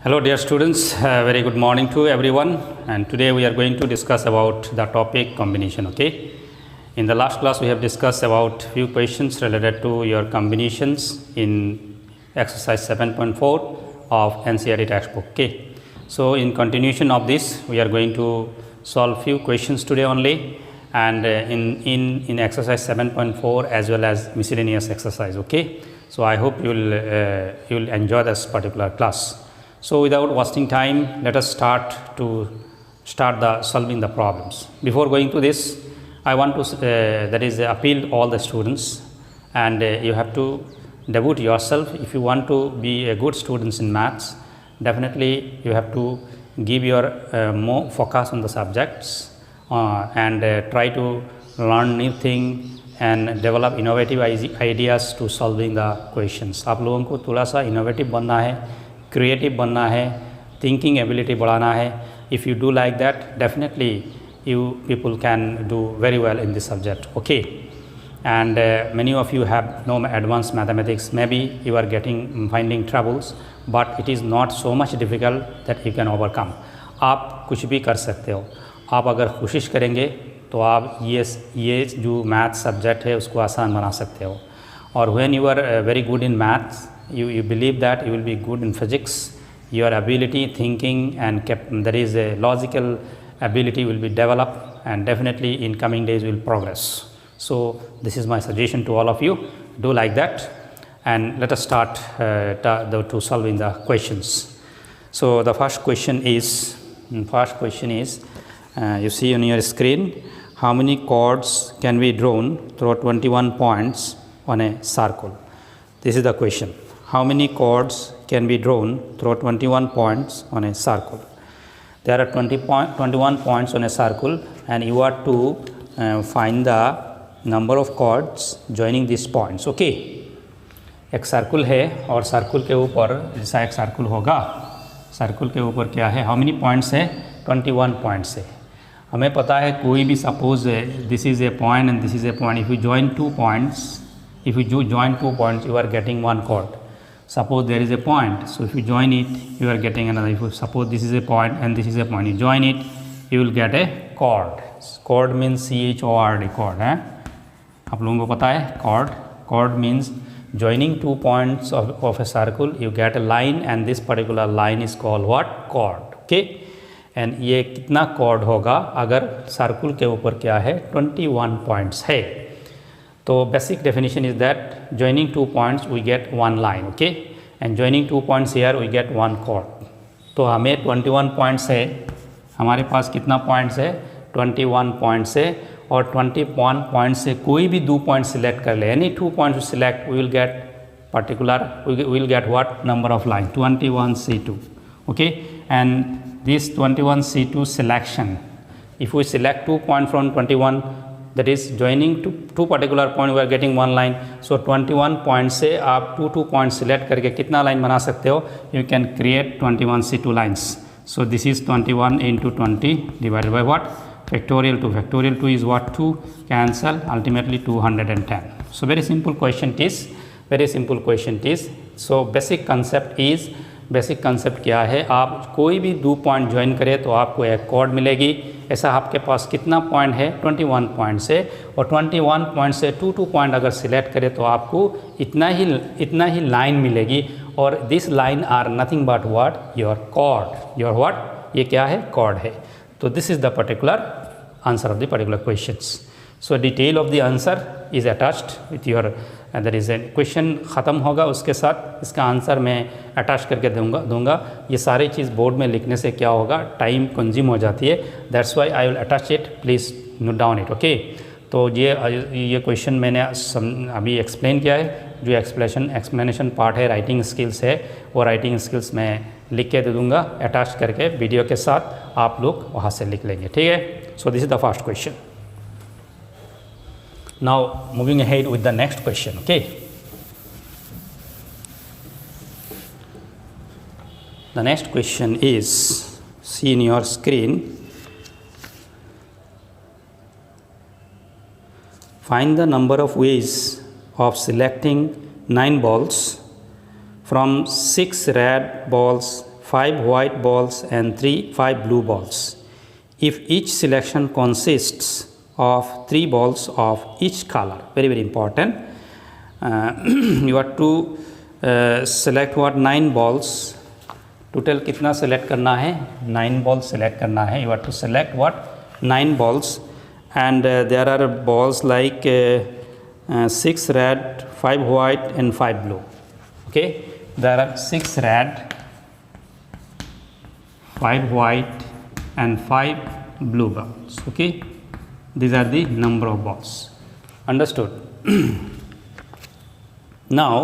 Hello dear students, very good morning to everyone, and today we are going to discuss about the topic combination. Okay, in the last class we have discussed about few questions related to your combinations in exercise 7.4 of NCERT textbook. Okay, so in continuation of this we are going to solve few questions today only, and in exercise 7.4 as well as miscellaneous exercise. Okay, so I hope you will enjoy this particular class. So without wasting time, let us start solving the problems. Before going to this, I want to appeal all the students, and you have to devote yourself. If you want to be a good students in maths, definitely you have to give your more focus on the subjects and try to learn new thing and develop innovative ideas to solving the questions. आप लोगों को थोड़ा सा innovative बनना है, creative बनना है, thinking ability बढ़ाना है. If you do like that, definitely you people can do very well in this subject. Okay, and many of you have no advanced mathematics. Maybe you are finding troubles, but it is not so much difficult that you can overcome. आप कुछ भी कर सकते हो. आप अगर कोशिश करेंगे तो आप ये जो मैथ सब्जेक्ट है उसको आसान बना सकते हो. और when you are very good in maths, you believe that you will be good in physics. Your ability, thinking, and there is a logical ability will be developed, and definitely in coming days will progress. So this is my suggestion to all of you. Do like that, and let us start to solving the questions. So the first question is you see on your screen, how many chords can be drawn through 21 points on a circle? This is the question. How many chords can be drawn through 21 points on a circle? There are 21 points on a circle, and you are to find the number of chords joining these points. Okay, एक circle है और circle के ऊपर जैसा एक circle होगा, circle के ऊपर क्या है, हाउ मेनी पॉइंट्स है, 21 पॉइंट्स है. हमें पता है कोई भी suppose this is a point and this is a point. If you join 2 points, if you join 2 points, you are getting 1 chord. Suppose there is a point, so if you join it, you are getting another. If you suppose this is a point and this is a point, you join it, you will get a chord. Chord means chord, chord है. आप लोगों को पता है chord. Chord means joining 2 points of a circle, you get a line, and this particular line is called what? Chord. Okay, and ये कितना chord होगा अगर सर्कल के ऊपर क्या है, 21 points है. तो basic definition is that joining 2 points we get 1 line. Okay, and joining 2 points here we get 1 chord. तो हमें 21 points है, हमारे पास कितना points है, 21 points है, और 21 points से कोई भी 2 points select कर ले, any 2 points to select, we will get particular, we will get what number of line, 21C2. Okay, and this 21C2 selection, if we select 2 points from 21, that is joining two particular point, we are getting 1 line. So 21 points से आप 2 points select करके कितना line बना सकते हो, you can create 21C2 lines. So this is 21 into 20 divided by what, factorial 2. Factorial 2 is what, 2, cancel, ultimately 210. So very simple question it is. So basic concept क्या है, आप कोई भी 2 पॉइंट ज्वाइन करें तो आपको एक कॉर्ड मिलेगी. ऐसा आपके पास कितना पॉइंट है, 21 पॉइंट से, और 21 पॉइंट से 2 पॉइंट अगर सिलेक्ट करें तो आपको इतना ही लाइन मिलेगी. और this line are nothing but what, your cord. Your what, ये क्या है, कॉर्ड है. तो this is the particular answer of the particular questions. So detail of the answer is attached with your, there is a question ख़त्म होगा उसके साथ इसका आंसर मैं अटैच करके दूंगा. ये सारी चीज़ बोर्ड में लिखने से क्या होगा, टाइम कंज्यूम हो जाती है. That's why I will attach it, please note down it. Okay, तो ये क्वेश्चन मैंने अभी एक्सप्लेन किया है. जो एक्सप्लेनेशन पार्ट है, राइटिंग स्किल्स है, वो राइटिंग स्किल्स मैं लिख के दे दूँगा अटैच करके वीडियो के साथ, आप लोग वहाँ से लिख लेंगे. ठीक है. So this is the first question. Now moving ahead with the next question. Okay, the next question is, see in your screen, find the number of ways of selecting 9 balls from 6 red balls 5 white balls and 5 blue balls. If each selection consists of 3 balls of each color, very very important, you have to select what 9 balls. Total कितना select करना है? 9 balls select करना है. You have to select what? 9 balls, and there are balls like 6 red, 5 white and 5 blue. Okay, there are 6 red, 5 white and 5 blue balls. Okay, these are the number of balls. Understood? Now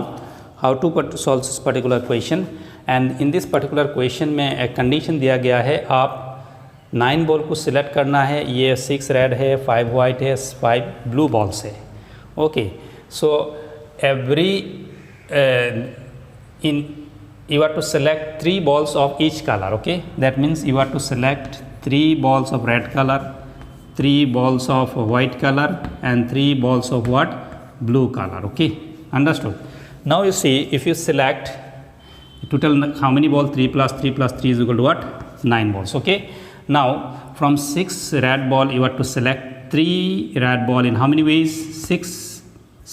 how to solve this particular question? And in this particular question में एक condition दिया गया है, आप 9 ball को select करना है. ये 6 रेड है, 5 वाइट है, 5 ब्लू बॉल्स है. Okay, so every in you have to select 3 balls of each color. Okay, that means you have to select 3 balls of red color, 3 balls of white color and 3 balls of what? Blue color. Okay, understood? Now you see, if you select total how many balls? 3 plus 3 plus 3 is equal to what? 9 balls. Okay, now from 6 red ball you have to select 3 red ball in how many ways? 6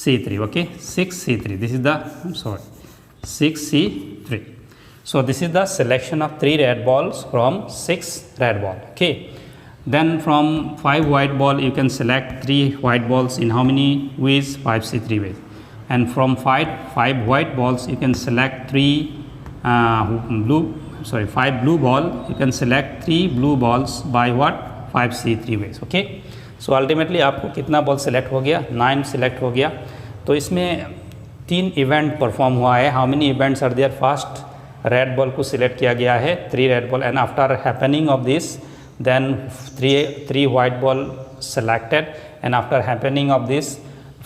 C3. Okay, 6 C3. This is the 6 C3. So this is the selection of 3 red balls from 6 red ball. Okay, then from 5 white ball you can select 3 white balls in how many ways? 5 C3 ways. And from 5 white balls you can select 5 blue ball, you can select 3 blue balls by what? 5 C3 ways. Okay, so ultimately आपको कितना ball select हो गया? 9 select हो गया. तो इसमें 3 event perform हुआ है. How many events are there? First red ball को सिलेक्ट किया गया है, 3 red ball, and after happening of this then 3 white ball selected, and after happening of this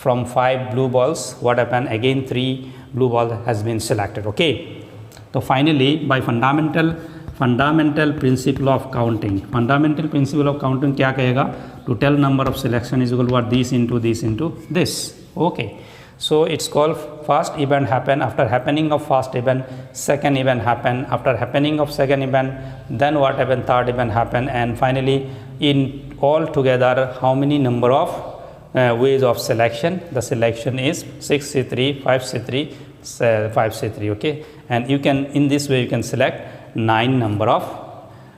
from 5 blue balls, what happened? Again 3 blue ball has been selected. Okay, तो finally by fundamental principle of counting, fundamental principle of counting क्या कहेगा? Total number of selection is equal to this into this. Okay, so it's called first event happen, after happening of first event second event happen, after happening of second event then what happen? Third event happen, and finally in all together how many number of ways of selection? The selection is 6 C3, 5 C3, 5 C3. Okay, and you can, in this way you can select 9 number of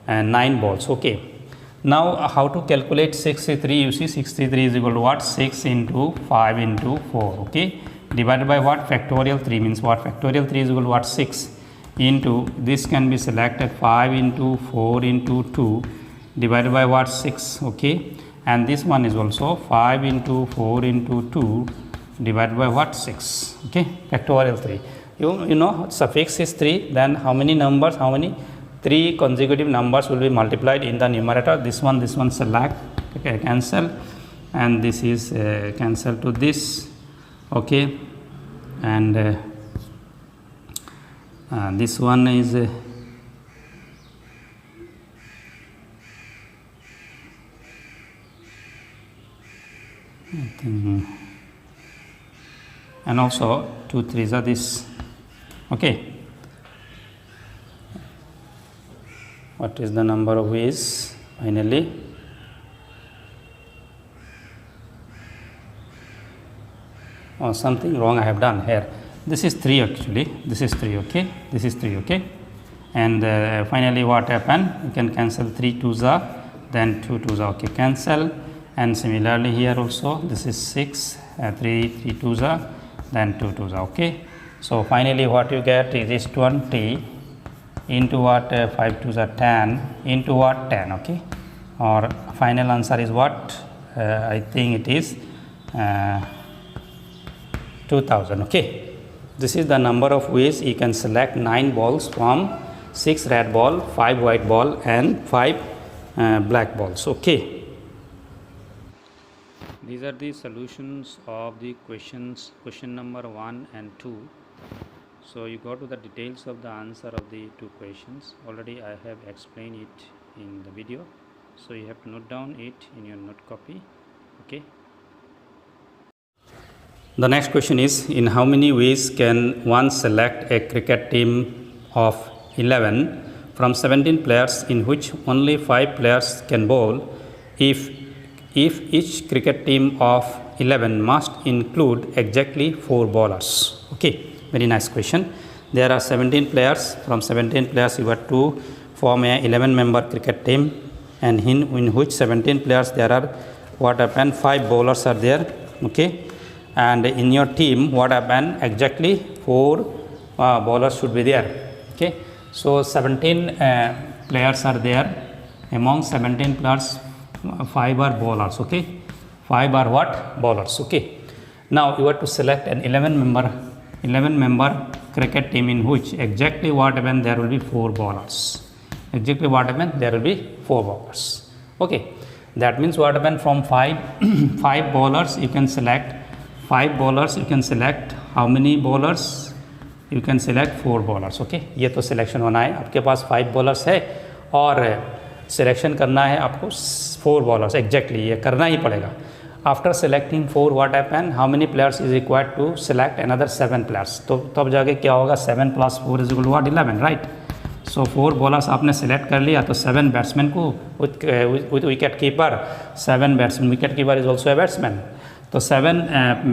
9 balls. Okay, now how to calculate 6 C3? You see 6 C3 is equal to what? 6 into 5 into 4. Okay, divided by what? Factorial 3 means what? Factorial 3 is equal to what? 6 into, this can be selected 5 into 4 into 2 divided by what? 6. Okay, and this one is also 5 into 4 into 2 divided by what? 6. Okay, factorial 3. You know suffix is 3, then how many numbers, how many 3 consecutive numbers will be multiplied in the numerator? This one select, okay, cancel, and this is cancel to this. Okay, and this one is and also 2 3s are this. Okay, what is the number of ways finally? Oh, something wrong I have done here. This is 3 actually, this is 3. Okay, this is 3. Okay, and finally what happened? You can cancel 3 2s are, then 2 2s are. Okay, cancel, and similarly here also this is 6, 3 2s are, then 2 2s are. Okay, so finally what you get is 20 into what? 5 2s are 10 into what? 10. Okay, or final answer is what? I think it is 2000. Okay, this is the number of ways you can select 9 balls from 6 red ball, 5 white ball and 5 black balls. Okay, these are the solutions of the questions, question number 1 and 2. So you go to the details of the answer of the 2 questions. Already I have explained it in the video, so you have to note down it in your note copy. Okay, the next question is, in how many ways can one select a cricket team of 11 from 17 players in which only 5 players can bowl if each cricket team of 11 must include exactly 4 bowlers. Okay, very nice question. There are 17 players. From 17 players you have to form a 11 member cricket team, and in which 17 players there are what happened 5 bowlers are there. Okay, and in your team what happened exactly 4 bowlers should be there. Okay, so 17 players are there. Among 17 players 5 are bowlers. Okay, 5 are what? Bowlers. Okay, now you have to select an 11 member cricket team in which exactly what happened there will be 4 bowlers. Exactly what happened there will be 4 bowlers. Okay, that means what happened from 5 bowlers you can select 5 bowlers. You can select how many bowlers? You can select 4 bowlers. Okay, ये तो selection होना है. आपके पास 5 bowlers है और selection करना है आपको 4 बॉलर्स. एग्जैक्टली ये करना ही पड़ेगा. After selecting 4 what happen, how many players is required to select another 7 players. तो तब जाके क्या होगा 7 + 4 = 11, राइट. सो 4 बॉलर्स आपने सेलेक्ट कर लिया तो 7 बैट्समैन को with wicket keeper 7 batsman. Wicket keeper is also a batsman. तो 7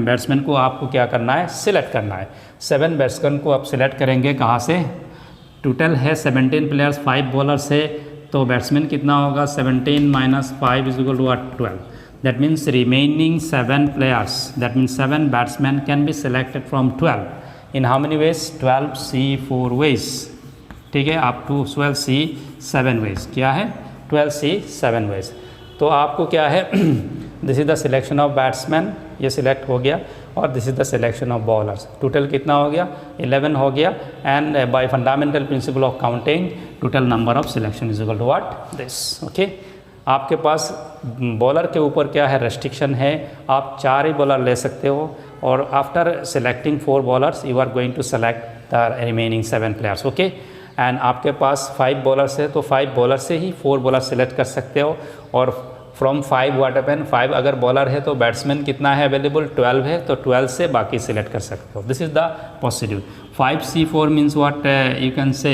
बैट्समैन को आपको क्या करना है? सिलेक्ट करना है. 7 बैट्समैन को आप सिलेक्ट करेंगे कहाँ से? टोटल है 17 प्लेयर्स, 5 बॉलर्स है, तो बैट्समैन कितना होगा? 17 - 5 = 12. That means remaining 7 players, that means 7 batsman can be selected from 12 in how many ways? 12 C 4 ways. ठीक है, अप टू 12 C 7 वेज. क्या है? 12 C 7 वेज. तो आपको क्या है this is the selection of batsman, ये सिलेक्ट हो गया, और this is the selection of bowlers. Total कितना हो गया? 11 हो गया. And by fundamental principle of counting total number of selection is equal to what? This. Okay, आपके पास बॉलर के ऊपर क्या है? रेस्ट्रिक्शन है. आप 4 ही बॉलर ले सकते हो, और after selecting 4 bowlers you are going to select the remaining 7 players. Okay, and आपके पास 5 बॉलर्स है तो 5 बॉलर से ही 4 बॉलर सेलेक्ट कर सकते हो. और फ्रॉम 5 व्हाट हैपन, 5 अगर बॉलर है तो बैट्समैन कितना है अवेलेबल? 12 है, तो 12 से बाकी सिलेक्ट कर सकते हो. This is the procedure. 5 C 4 means what you can say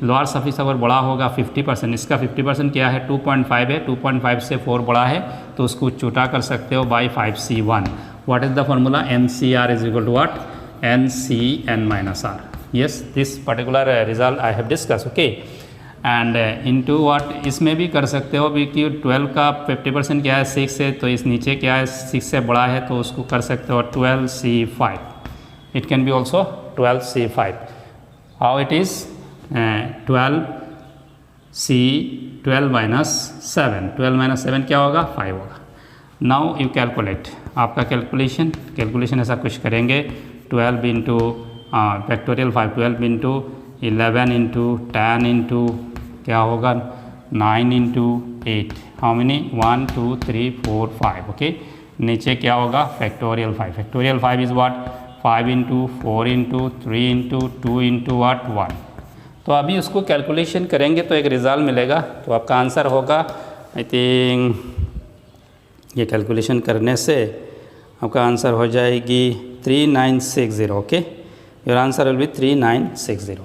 lower suffix अगर बड़ा होगा 50%, इसका 50% क्या है? 2.5 है. 2.5 से 4 बड़ा है तो उसको छोटा कर सकते हो by 5 C 1. What is the formula? NCR is equal to what? NCN - R. Yes, this particular result I have discuss. Okay, and into what इसमें भी कर सकते हो क्योंकि 12 का 50% क्या है? 6 है, तो इस नीचे क्या है? 6 से बड़ा है तो उसको कर सकते हो 12 C 5. It can be also 12 C 5. How it is? 12 C 12 - 7. 12 - 7 क्या होगा? 5 होगा. Now you calculate. आपका कैलकुलेशन ऐसा कुछ करेंगे. 12 into factorial 5, 12 into 11 into 10 into क्या होगा? 9 इंटू 8. How many? 1 2 3 4 5. ओके, नीचे क्या होगा? Factorial 5. Factorial 5 is what? 5 into 4 into 3 into 2 into what? 1. तो अभी उसको कैलकुलेशन करेंगे तो एक रिजल्ट मिलेगा. तो आपका आंसर होगा आई थिंक ये कैलकुलेशन करने से आपका आंसर हो जाएगी 3960. Okay, your answer will be 3960.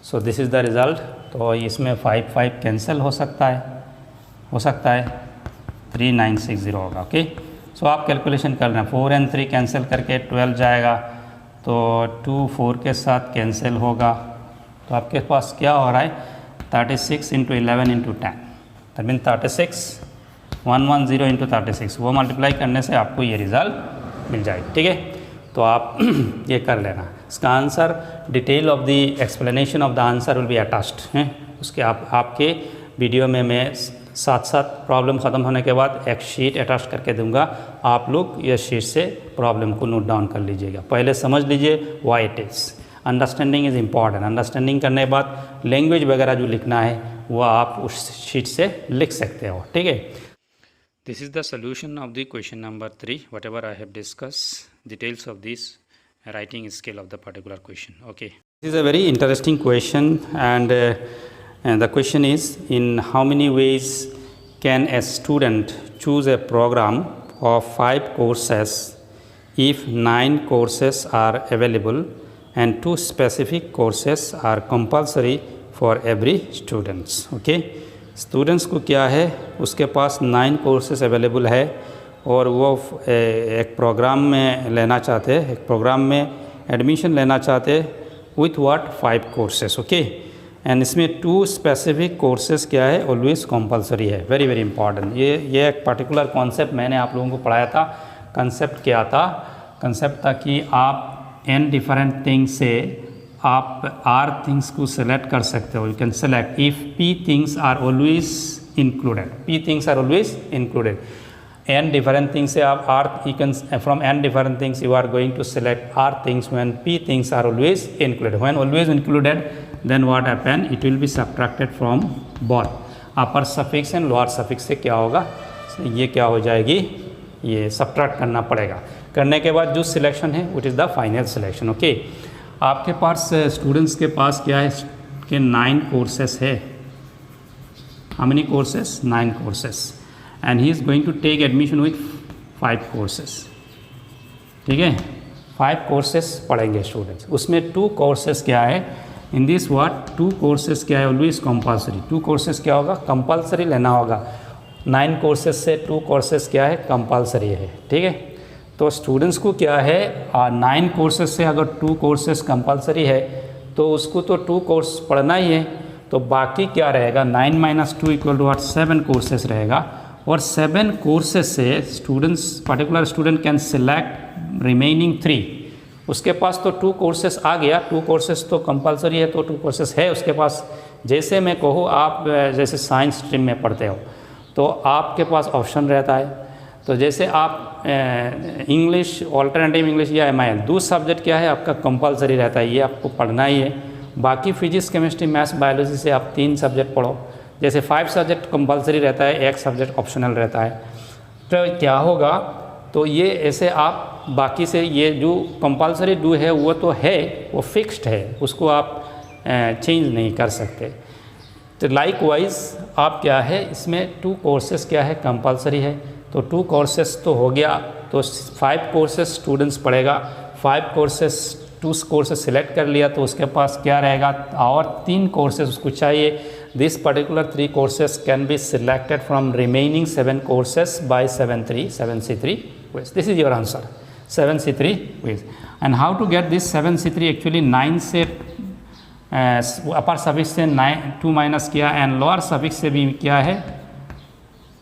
So this is the result. तो इसमें 5 कैंसिल हो सकता है 3960 होगा. ओके, सो आप कैलकुलेशन कर रहे हैं. 4 और 3 कैंसिल करके 12 जाएगा, तो 2 4 के साथ कैंसिल होगा, तो आपके पास क्या हो रहा है? 36 into 11 into 10. That mean 36 110 into 36, वो मल्टीप्लाई करने से आपको ये रिज़ल्ट मिल जाएगा. ठीक है, तो आप ये कर लेना. इसका answer detail of the explanation of the answer will be attached है. उसके आपके वीडियो में मैं साथ प्रॉब्लम ख़त्म होने के बाद एक शीट अटैच करके दूंगा. आप लोग ये शीट से प्रॉब्लम को नोट डाउन कर लीजिएगा. पहले समझ लीजिए why it is. Understanding is important. Understanding करने के बाद लैंग्वेज वगैरह जो लिखना है वो आप उस शीट से लिख सकते हो. ठीक है, this is the solution of the question number 3. What ever I have discuss details of this writing scale of the particular question. Okay, this is a very interesting question, and the question is, in how many ways can a student choose a program of 5 courses if 9 courses are available and 2 specific courses are compulsory for every students. Okay, students को क्या है, उसके पास 9 courses available है और वो एक programme में लेना चाहते हैं, एक प्रोग्राम में एडमिशन लेना चाहते हैं with what 5 courses. Okay, and इसमें 2 स्पेसिफिक कोर्सेज क्या है, ऑलवेज कंपलसरी है। Very very important. ये एक पर्टिकुलर कॉन्सेप्ट मैंने आप लोगों को पढ़ाया था। कंसेप्ट क्या था? कंसेप्ट था कि आप n डिफरेंट थिंग्स से आप r थिंग्स को सेलेक्ट कर सकते हो। You can select if p things are always included, p things are always included. n different things से आप r, you can from n different things you are going to select r things when p things are always included. When always included, then what happen? It will be subtracted from both. upper suffix and lower suffix से क्या होगा, ये क्या हो जाएगी, ये subtract करना पड़ेगा। करने के बाद जो सिलेक्शन है which is the final selection। Okay, आपके पास स्टूडेंट्स के पास क्या है कि 9 कोर्सेस है। how many courses? 9 courses and he is going to take admission with 5 courses। ठीक है, 5 courses पढ़ेंगे स्टूडेंट्स। उसमें 2 courses क्या है, इन दिस व्हाट 2 courses क्या है, ऑलवेज कंपलसरी। 2 courses क्या होगा, कंपलसरी लेना होगा। 9 courses से 2 courses क्या है, कंपलसरी है। ठीक है, तो स्टूडेंट्स को क्या है 9 courses से अगर 2 courses कंपलसरी है तो उसको तो 2 course पढ़ना ही है, तो बाकी क्या रहेगा, 9 - 2 = 7 courses रहेगा। और 7 कोर्सेज से students, particular student can select remaining 3। उसके पास तो 2 कोर्सेज आ गया, 2 कोर्सेज तो कंपलसरी है, तो 2 कोर्सेज है उसके पास। जैसे मैं कहूँ, आप जैसे साइंस स्ट्रीम में पढ़ते हो तो आपके पास ऑप्शन रहता है। तो जैसे आप इंग्लिश, ऑल्टरनेटिव इंग्लिश या MIL 2 सब्जेक्ट क्या है आपका कंपलसरी रहता है, ये आपको पढ़ना ही है। बाकी फिजिक्स, केमिस्ट्री, मैथ्स, बायोलॉजी से आप 3 सब्जेक्ट पढ़ो। जैसे 5 सब्जेक्ट कंपलसरी रहता है, 1 सब्जेक्ट ऑप्शनल रहता है। तो क्या होगा, तो ये ऐसे आप बाकी से ये जो कंपलसरी डू है वो तो है, वो फिक्स्ड है, उसको आप चेंज नहीं कर सकते। तो लाइक वाइज आप क्या है, इसमें 2 कोर्सेज क्या है, कंपलसरी है। तो 2 कोर्सेज तो हो गया, तो 5 कोर्सेज स्टूडेंट्स पढ़ेगा। 5 कोर्सेज 2 कोर्सेज सिलेक्ट कर लिया तो उसके पास क्या रहेगा, और 3 कोर्सेज उसको चाहिए। This particular 3 courses can be selected from remaining 7 courses by 7C3 ways. This is your answer, 7C3 ways. And how to get this 7C3? Actually 9 से अपर सफिक्स से 2 माइनस किया एंड लोअर सफिक्स से भी क्या है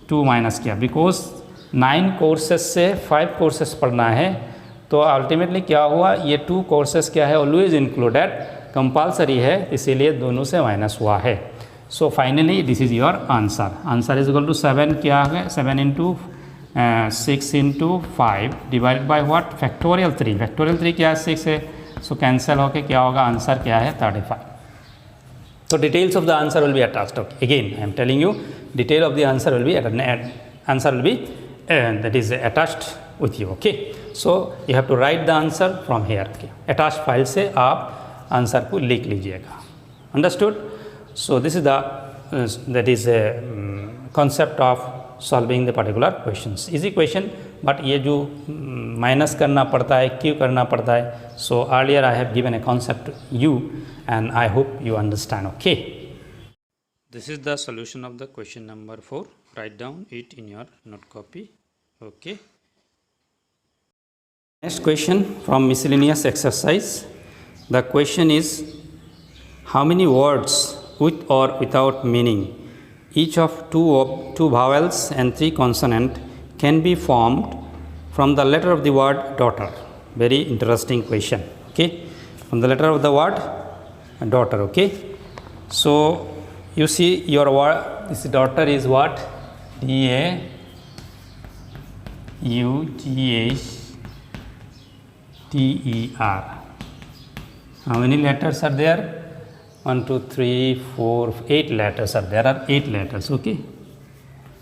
2 minus किया, because 9 courses से 5 courses पढ़ना है। तो अल्टीमेटली क्या हुआ, ये 2 कोर्सेज क्या है, ऑलवेज इंक्लूडेड, कंपलसरी है, इसीलिए दोनों से माइनस हुआ है। So finally this is your answer. Answer is equal to 7 क्या है, 7 × 6 × 5 divided by what, factorial 3। Factorial 3 क्या है, 6 है, सो कैंसिल होके क्या होगा, आंसर क्या है 35। तो details of the answer will be attached. Okay, again I am telling you, detail of the answer will be that is attached with you। okay, so you have to write the answer from here। okay, attached file से आप answer को लिख लीजिएगा। understood? so this is the that is a concept of solving the particular questions। easy question, but ये जो minus करना पड़ता है, क्यों करना पड़ता है, so earlier I have given a concept to you and I hope you understand। okay, this is the solution of the question number 4। write down it in your note copy। okay, next question from miscellaneous exercise। the question is, how many words with or without meaning, each of two vowels and 3 consonant, can be formed from the letter of the word daughter? Very interesting question। okay, from the letter of the word daughter। okay, so you see your word, this daughter is what, DAUGHTER। how many letters are there, 1 2 3 4 8 letters are there। are 8 letters। okay,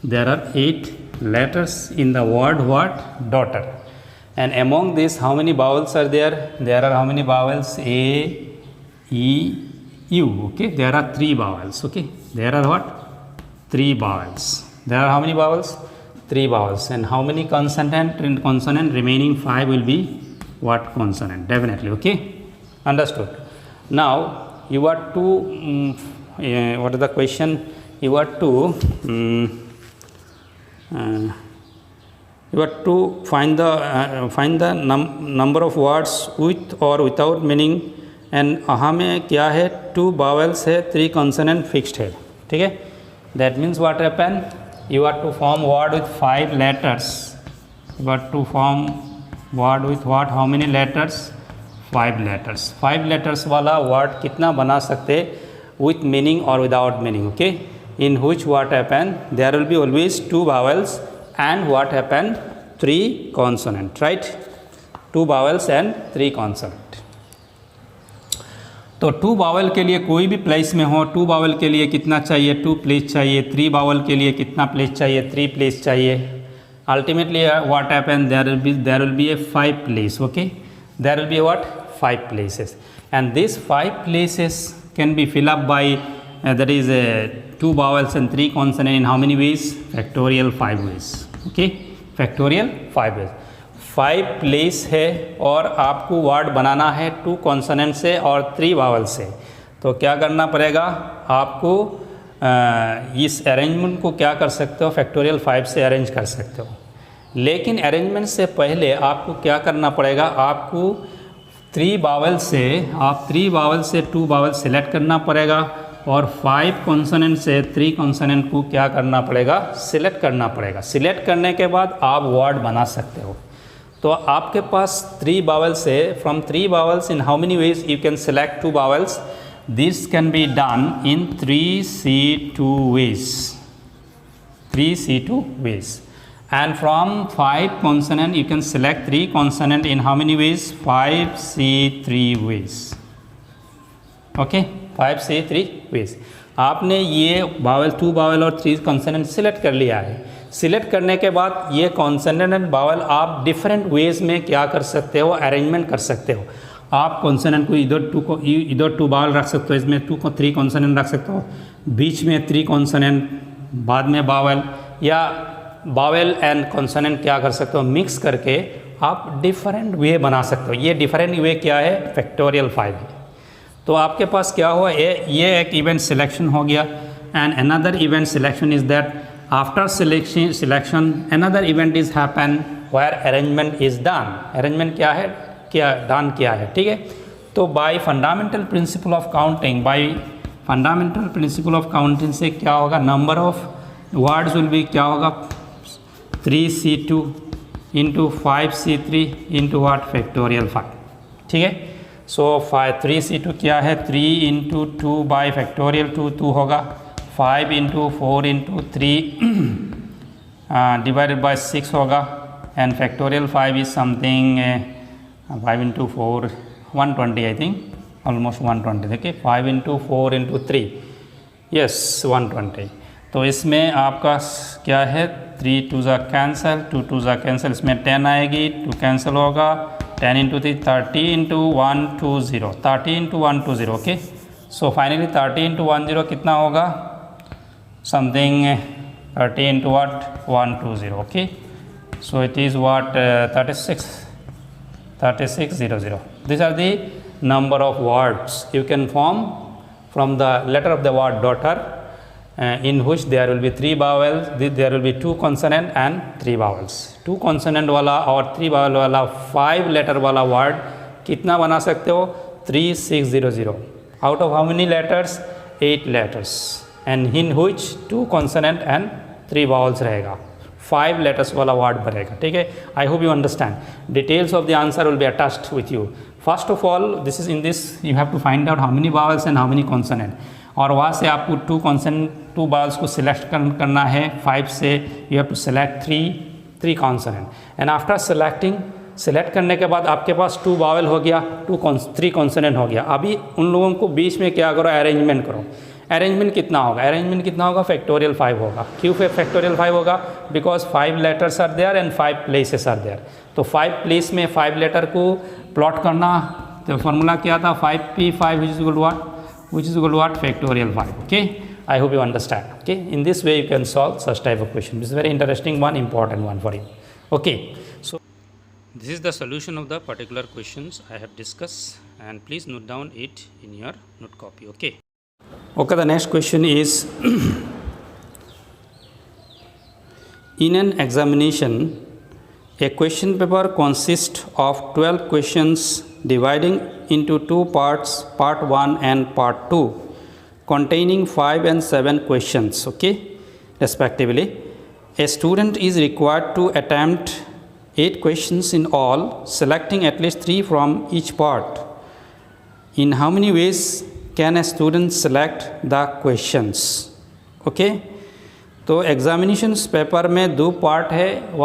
there are 8 letters in the word what, daughter। and among these how many vowels are there, there are how many vowels, A, E, U। okay, there are 3 vowels। okay, there are what, 3 vowels। there are how many vowels, 3 vowels। and how many consonant, remaining 5 will be what, consonant, definitely। okay, understood? now you are to what is the question? You are to find the number of words with or without meaning, and हमें क्या है 2 vowels है 3 consonant fixed है, ठीक है. That means what happen? You are to form word with 5 letters. You are to form word with what? How many letters? 5 letters. 5 letters वाला word कितना बना सकते with meaning or without meaning, okay? In which what happen? There will be always 2 vowels and what happen? 3 consonant, right? 2 vowels and 3 consonant. तो 2 बावल के लिए कोई भी place में हो, 2 बावल के लिए कितना चाहिए? 2 प्लेस चाहिए. 3 बावल के लिए कितना प्लेस चाहिए? 3 प्लेस चाहिए. Ultimately what happen? There will be a 5 place, okay. There will be what? 5 places, and this 5 places can be fill up by that is 2 vowels and 3 consonant in how many ways? Factorial 5 ways, okay. Factorial 5 ways. 5 place है और आपको word बनाना है 2 consonant से और 3 vowel से. तो क्या करना पड़ेगा आपको? इस अरेंजमेंट को क्या कर सकते हो? फैक्टोरियल 5 से अरेंज कर सकते हो. लेकिन अरेंजमेंट से पहले आपको क्या करना पड़ेगा? आपको 3 वावल से 2 वावल सेलेक्ट करना पड़ेगा और 5 कॉन्सोनेंट से 3 कॉन्सोनेंट को क्या करना पड़ेगा? सिलेक्ट करना पड़ेगा. सिलेक्ट करने के बाद आप वर्ड बना सकते हो. तो आपके पास 3 vowels है. From 3 vowels in how many ways you can select 2 vowels? This can be done in 3C2 ways. 3C2 ways. And from 5 consonant you can select 3 consonant in how many ways? 5C3 ways. Okay, 5C3 ways. आपने ये vowel 2 vowel और 3 consonant select कर लिया है. Select करने के बाद ये कॉन्सोनेंट एंड बावल आप डिफरेंट वेज में क्या कर सकते हो? अरेंजमेंट कर सकते हो. आप कॉन्सोनेंट को इधर 2 बावल रख सकते हो, इसमें 3 कॉन्सोनेंट रख सकते हो, बीच में 3 कॉन्सोनेंट, बाद में बावल, या बावल एंड कॉन्सोनेंट क्या कर सकते हो? मिक्स करके आप डिफरेंट वे बना सकते हो. ये डिफरेंट वे क्या है? फैक्टोरियल 5 है. तो आपके पास क्या हुआ? ये एक इवेंट सिलेक्शन हो गया. And another event selection is that after selection another event is happen where arrangement is done. arrangement क्या है? क्या done किया है, ठीक है. तो by fundamental principle of counting से क्या होगा? number of words will be क्या होगा? 3C2 into 5C3 into what? factorial 5, ठीक है. so 3C2 क्या है? 3 into 2 by factorial 2 होगा. 5 into 4 into 3 divided by 6 होगा. and factorial 5 is something 5 into 4 120 I think, almost 120. okay, 5 into 4 into 3 yes 120. तो इसमें आपका क्या है? 3 2 जा कैंसिल, 2 2 जा कैंसिल, इसमें 10 आएगी, 2 कैंसिल होगा. 10 into 3 30 into 120, 30 into 120. Okay, so finally 30 into 10 कितना होगा? something 30 into what? 120. okay, so it is what? 3600. These are the number of words you can form from the letter of the word daughter, in which there will be 3 vowels, there will be 2 consonant and 3 vowels. 2 consonant वाला और 3 vowel वाला 5 letter वाला word कितना बना सकते हो? 3600. out of how many letters? 8 letters. and in which 2 consonant and 3 vowels रहेगा. 5 letters वाला word बनेगा, ठीक है. I hope you understand. Details of the answer will be attached with you. First of all, this is in this you have to find out how many vowels and how many consonant. और वहाँ से आपको 2 consonant 2 vowels को select करना है. 5 से you have to select 3 consonant. and after selecting select करने के बाद आपके पास 2 वावल हो गया, 3 कॉन्सोनेंट हो गया. अभी उन लोगों को बीच में क्या करो? अरेंजमेंट करो. अरेंजमेंट कितना होगा? अरेंजमेंट कितना होगा? फैक्टोरियल 5 होगा. क्यों फैक्टोरियल 5 होगा? Because 5 letters are there and 5 places are there. तो 5 प्लेस में 5 लेटर को प्लॉट करना, तो फॉर्मूला क्या था? 5P5 which is equal to what? Factorial 5. okay, I hope you understand. okay, in this way you can solve such type of question. This is very interesting one, important one for you. okay, so this is the solution of the particular questions I have discussed, and please note down it in your note copy. okay. Okay, the next question is in an examination, a question paper consists of 12 questions dividing into two parts, part 1 and part 2, containing 5 and 7 questions, okay, respectively. A student is required to attempt 8 questions in all, selecting at least 3 from each part. In how many ways can a student select the questions? Okay, तो examinations paper में 2 part है,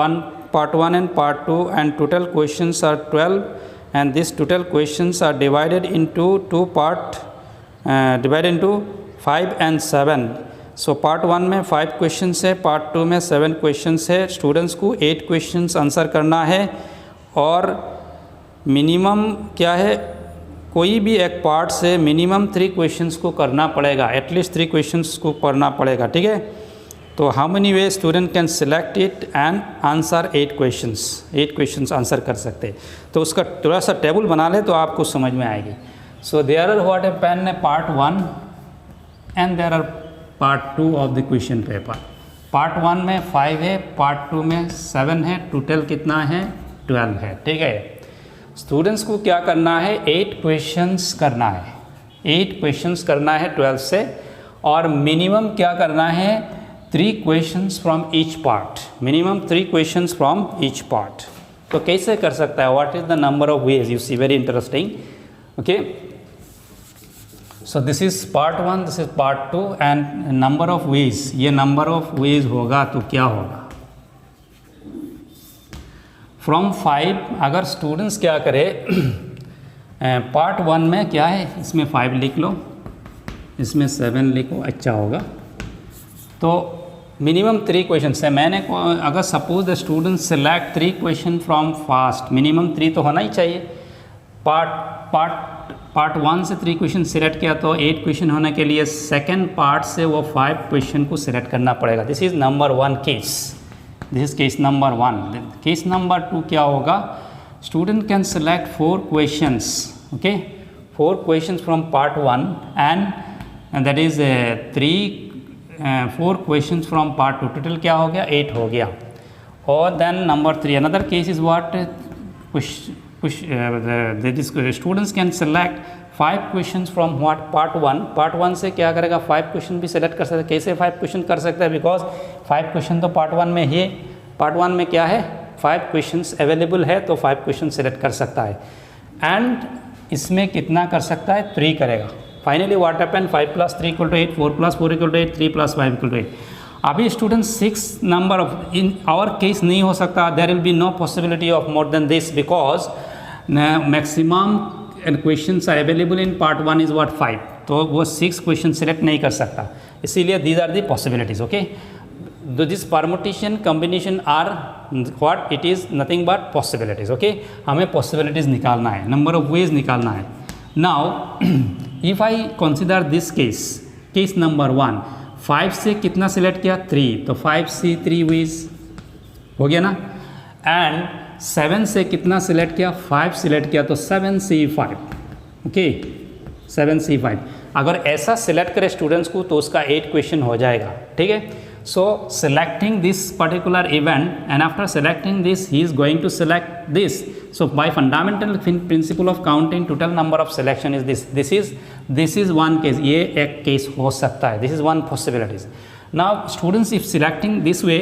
part 1 and part 2, and total questions are 12, and these total questions are divided into 2 parts, divided into 5 and 7. So part 1 में 5 questions है, part 2 में 7 questions है. Students को 8 questions answer करना है और मिनिमम क्या है, कोई भी एक पार्ट से मिनिमम 3 questions को करना पड़ेगा, एटलीस्ट 3 questions को करना पड़ेगा, ठीक है. तो how many way student can select it and answer 8 questions answer कर सकते हैं. तो उसका थोड़ा सा टेबल बना ले तो आपको समझ में आएगी. So there are what a pen है part 1 and there are part 2 of the question paper. Part 1 में 5 है, पार्ट 2 में 7 है, टोटल कितना है 12 है, ठीक है. स्टूडेंट्स को क्या करना है, 8 क्वेश्चंस करना है, 8 क्वेश्चंस करना है 12 से, और मिनिमम क्या करना है 3 questions from each part, minimum 3 questions from each part. तो कैसे कर सकता है, what is the number of ways, you see, very interesting. Okay, so this is part 1, this is part 2, and number of ways, ये number of ways होगा तो क्या होगा, from 5. अगर स्टूडेंट्स क्या करे, पार्ट 1 में क्या है, इसमें 5 लिख लो, इसमें 7 लिखो, अच्छा होगा. तो मिनिमम 3 क्वेश्चन है. मैंने अगर suppose the student select 3 question from fast, minimum 3 तो होना ही चाहिए. पार्ट 1 से 3 क्वेश्चन सिलेक्ट किया तो 8 क्वेश्चन होने के लिए सेकेंड पार्ट से वो 5 क्वेश्चन को सिलेक्ट करना पड़ेगा. This is number 1 case, this is case number 1. Case number 2 क्या होगा, student can select 4 questions, okay, 4 questions from part 1 and that is 4 questions from part 2. Total क्या हो गया 8 हो गया. और then number 3 another case is what, students can select 5 questions from what part 1. Part 1 से क्या करेगा 5 क्वेश्चन भी सेलेक्ट कर सकता है. कैसे 5 क्वेश्चन कर सकता है, बिकॉज 5 क्वेश्चन तो पार्ट 1 में ही, पार्ट 1 में क्या है 5 क्वेश्चंस अवेलेबल है, तो 5 क्वेश्चन सेलेक्ट कर सकता है. एंड इसमें कितना कर सकता है 3 करेगा. Finally what happen, 5 + 3 = 8, 4 + 4 = 8, 3 + 5 = 8. अभी student 6 number of, in our case नहीं हो सकता, there will be no possibility of more than this, because maximum questions are available in part 1 is what 5, तो वो 6 क्वेश्चन सेलेक्ट नहीं कर सकता. इसीलिए these are the possibilities. Okay, this permutation combination are what, it is nothing but possibilities. Okay, हमें possibilities निकालना है, number of ways निकालना है. Now if I consider this case number 1, 5 से कितना सिलेक्ट किया 3, तो 5C 3 वेज हो गया ना. एंड 7 से कितना सिलेक्ट किया 5 सिलेक्ट किया, तो 7C 5. Okay, 7C 5. अगर ऐसा सिलेक्ट करे स्टूडेंट्स को तो उसका 8 क्वेश्चन हो जाएगा, ठीक है. So selecting this particular event, and after selecting this he is going to select this. So by fundamental principle of counting, total number of selection is this. This is one case, ये एक case हो सकता है, this is one possibilities. Now students if selecting this way,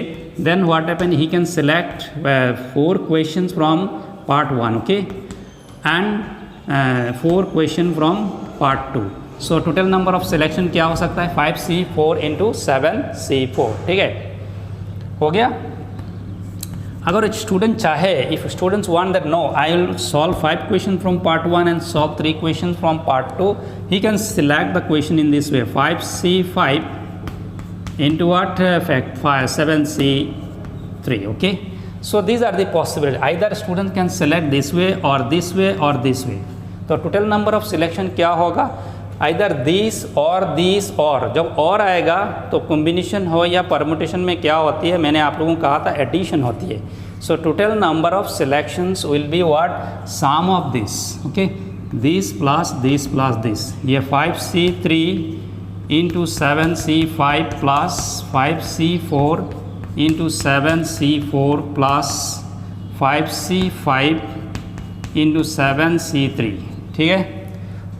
then what happen, he can select 4 questions from part 1, okay, and 4 question from part 2. So total number of selection क्या हो सकता है 5C4 × 7C4, ठीक है, हो गया. अगर student चाहे, if students want that no I will solve 5 question from part 1 and solve 3 question from part 2, he can select the question in this way, 5C5 × what effect 7C3. okay, so these are the possibilities. either student can select this way or this way or this way. तो total number of selection क्या होगा, either this और this, और जब और आएगा तो combination हो या परमुटेशन में क्या होती है, मैंने आप लोगों को कहा था एडिशन होती है. So total number of selections will be what, sum of this. Okay, this plus this plus this, ये 5C3 into 7c5 plus 5c4 into 7c4 plus 5c5 into 7c3, ठीक है।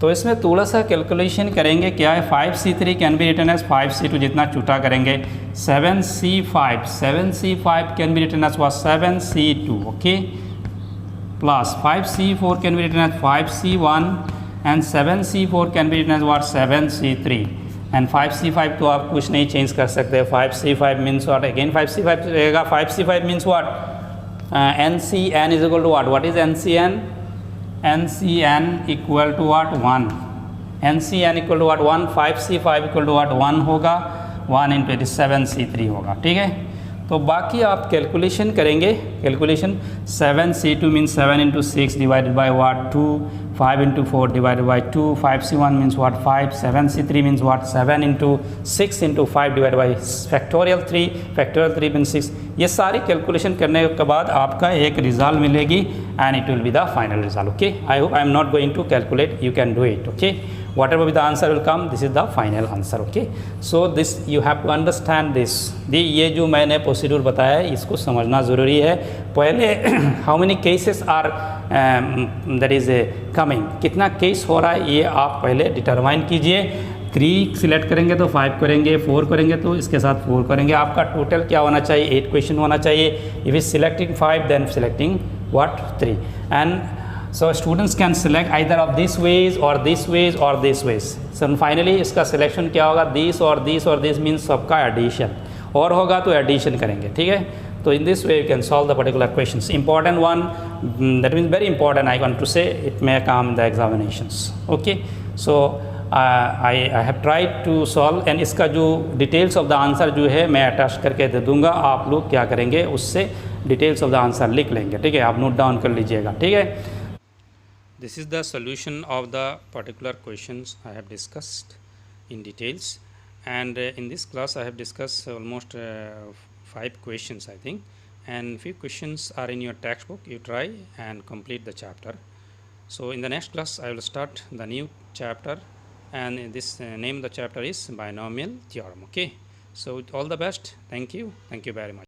तो इसमें थोड़ा सा कैलकुलेशन करेंगे, क्या है 5c3 can be written as 5c2, जितना छोटा करेंगे 7c5 can be written as 7c2, okay, plus 5c4 can be written as 5c1 and 7c4 can be written as 7c3 and 5c5 तो आप कुछ नहीं चेंज कर सकते। 5c5 means what, again 5c5 रहेगा। 5c5 means what, NCN is equal to what is NCN? NCN equal to what 1, NCN equal to what 1, 5c5 equal to what 1 होगा, 1 into 7c3 होगा, ठीक है। तो बाकी आप कैलकुलेशन करेंगे, calculation 7c2 means 7 into 6 divided by what 2, 5 into 4 divided by 2, 5c1 means what 5, 7c3 means what 7 into 6 into 5 divide by factorial 3 means 6। ये सारी कैलकुलेशन करने के बाद आपका एक रिजल्ट मिलेगी and it will be the final result, okay. I hope I am not going to calculate, you can do it, okay. whatever be the answer will come, this is the final answer, okay. So this you have to understand this, ये जो मैंने procedure बताया है इसको समझना ज़रूरी है। पहले how many cases are that is coming, कितना केस हो रहा है ये आप पहले डिटरमाइन कीजिए। 3 सिलेक्ट करेंगे तो 5 करेंगे, 4 करेंगे तो इसके साथ 4 करेंगे। आपका टोटल क्या होना चाहिए, 8 क्वेश्चन होना चाहिए। If is selecting 5 then selecting what 3 and so students can select either of these ways or this ways or this ways. So finally इसका सिलेक्शन क्या होगा, this or this or this means सबका addition, और होगा तो addition करेंगे, ठीक है। तो in this way you can solve the particular questions. Important one, that means very important, I want to say, it may come in the examinations, okay. So I have tried to solve and इसका जो details of the answer जो है मैं attach करके दे दूँगा। आप लोग क्या करेंगे, उससे डिटेल्स ऑफ द आंसर लिख लेंगे, ठीक है। आप नोट डाउन कर लीजिएगा, ठीक है। This is the solution of the particular questions I have discussed in details, and in this class I have discussed almost 5 questions I think, and few questions are in your textbook. You try and complete the chapter. So in the next class I will start the new chapter, and this name the chapter is binomial theorem, okay. So all the best, thank you very much.